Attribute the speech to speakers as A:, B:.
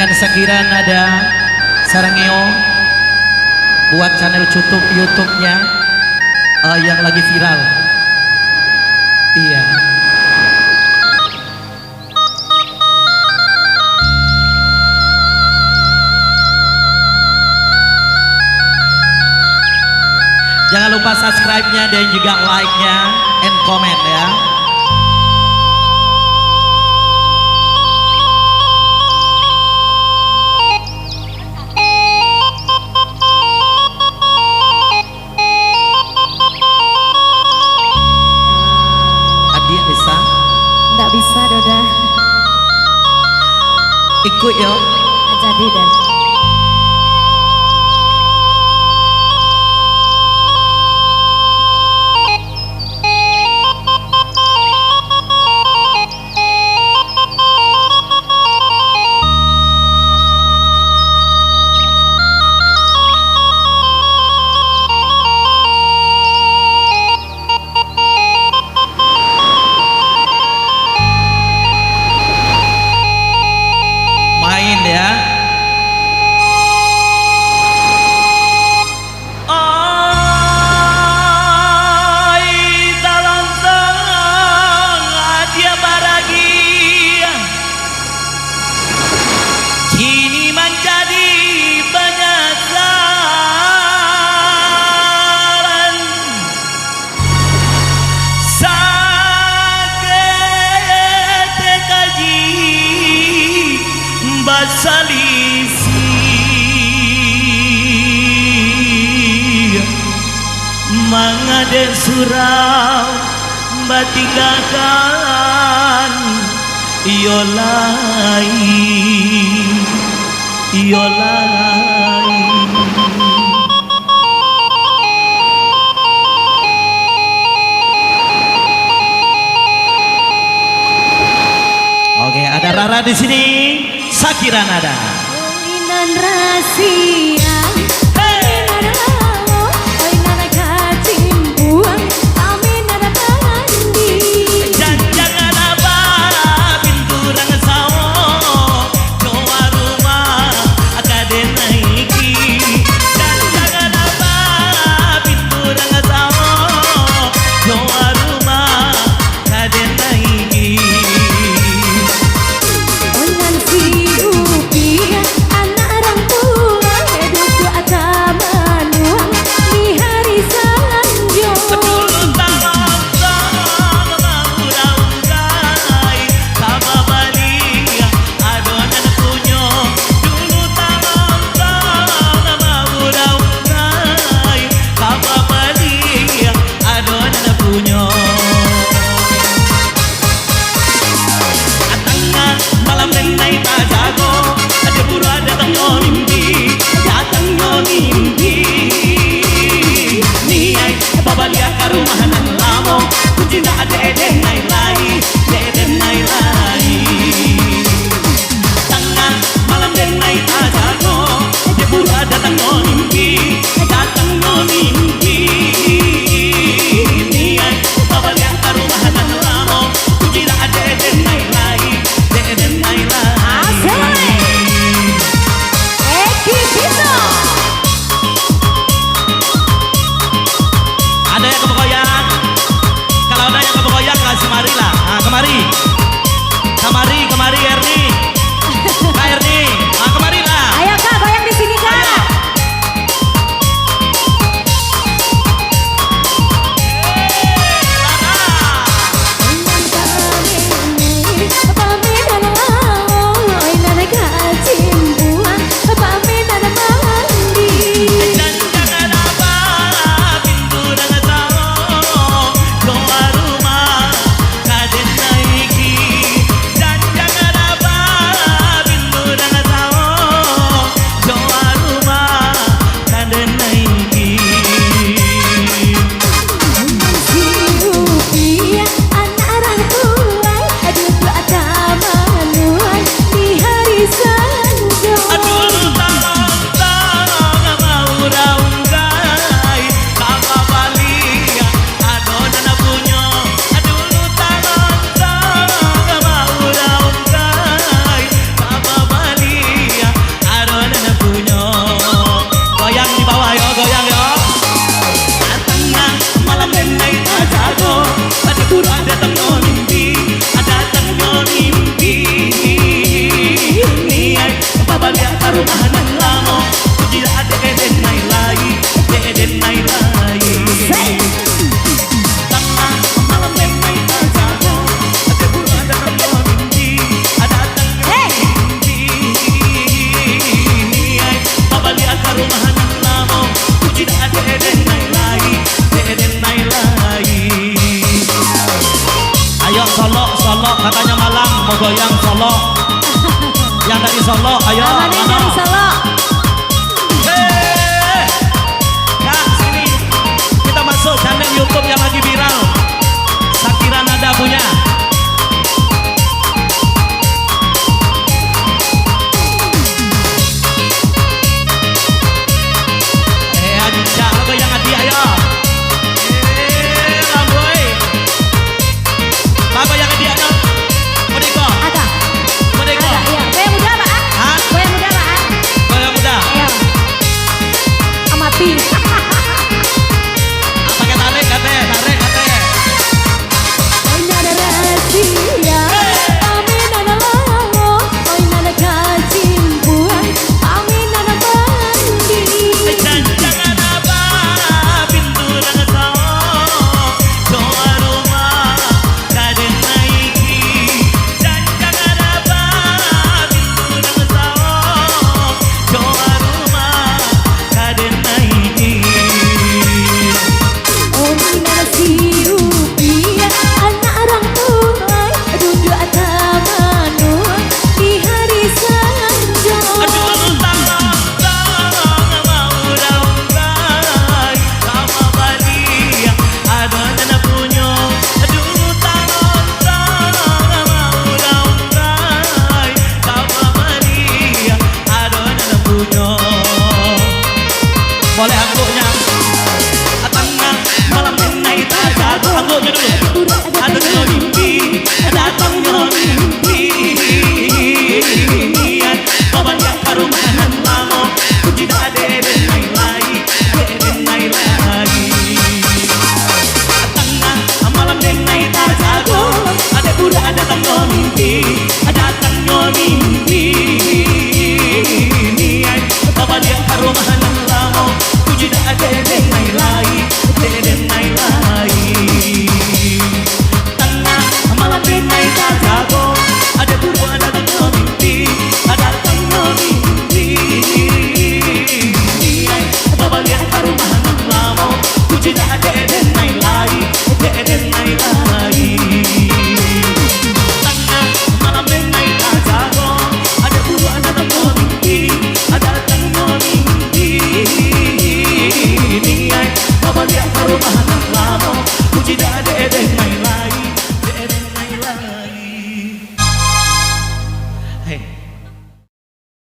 A: dengan sekira nada Sarangeo buat channel YouTube-nya yang lagi viral. Iya. Jangan lupa subscribe-nya dan juga like-nya and comment ya. Adik bisa?
B: Nggak bisa Doda.
A: Ikut yuk.
B: Jadi deh.
A: Main ya. Oi dalam dia bahagia kini menjadi banyak jalan sakit kaji basalisi mangade surau batinggakan iolai Oke, ada Rara di sini. Sakira nada.
B: Oinan rahasia. Oinan lawo. Oinan kacimbuan. Aminan pandi.
A: Jangan apa binturang sawo. Joa rumah akade naiki. Jangan apa binturang sawo. Joa rumah akade naiki.
B: Oinan si rupiah.
A: goyang Solo. Yang dari Solo, ayo.
B: Aman yang dari Solo.
A: Kak, sini. Kita masuk channel YouTube yang lagi viral. Sakira Nada punya. Ajak lo goyang hati, ayo. Lamboy. Pak goyang hati, ayo. Modiko.
B: Ada.
A: Modiko.
B: Ada, iya. Goyang muda, Pak.
A: Hah?
B: Goyang muda, Pak.
A: Goyang muda.
B: Ayo. Amati.
A: Pakai tarik kate, tarik kate.
B: Oi nada rahasia, kami nada lawo. Oi nada kacimpuan, kami nada mandi.
A: Jangan apa pintu nang sawo doa rumah kaden naiki. Jangan apa pintu nang sawo doa rumah kaden naiki.
B: Oi nada siupia, anak orang tua, duduk atas manua di hari sanjung.
A: Aduh tolong mau rambai sama balia ada nana punyo. Aduh tolong mau rambai sama balia ada nana punyo. Boleh angguknya. Tengah malam ini tak jatuh angguknya dulu.